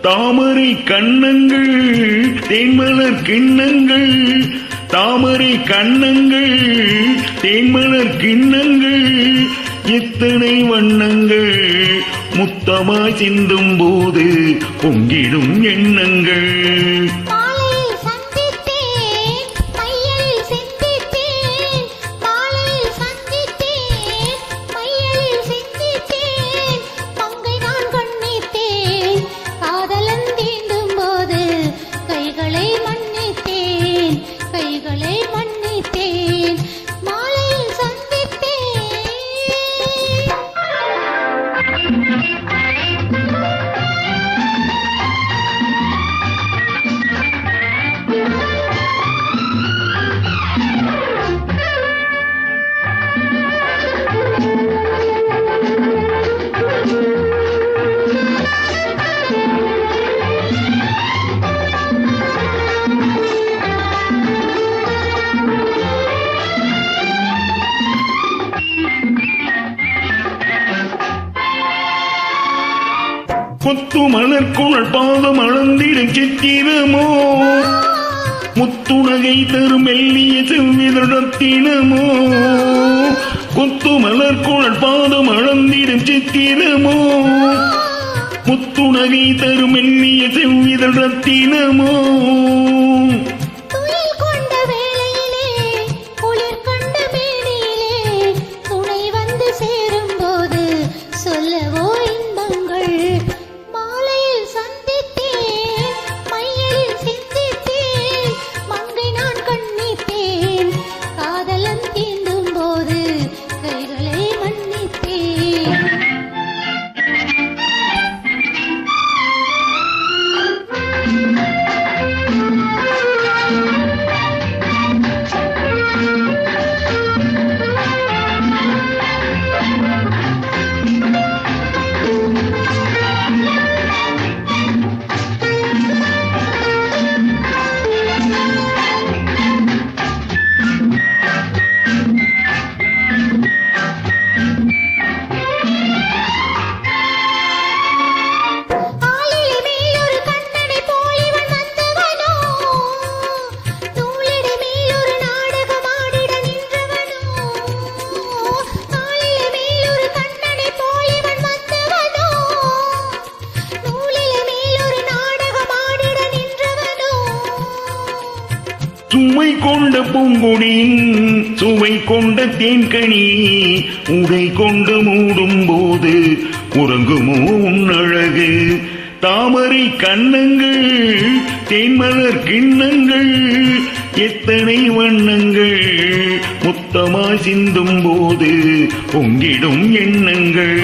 தாமரை கண்ணங்கள் தேன்மலர் கிண்ணங்கள், தாமரை கண்ணங்கள் தேன்மலர் கிண்ணங்கள், எத்தனை வண்ணங்கள் முத்தமாய் சிந்தும் போது பொங்கிடும் எண்ணங்கள். கொத்து மலர்குழல் பாதம் அளந்திடும் சித்திரமோ, முத்துணகை தரும் மெல்லிய செவ்விதத்தினமோ, கொத்து மலர்குழல் பாதம் அளந்திடும் சித்திரமோ, முத்துணகை தரும் மெல்லிய செவ்விதத்தினமோ. சுவை கொண்ட பூங்குடியின் சுவை கொண்ட தேன்கனி, உடை கொண்டு மூடும் போது உறங்குமோ உன்னழகு. தாமரை கண்ணங்கள் தேன்மலர் கிண்ணங்கள், எத்தனை வண்ணங்கள் முத்தமாய் சிந்தும் போது பொங்கிடும் எண்ணங்கள்.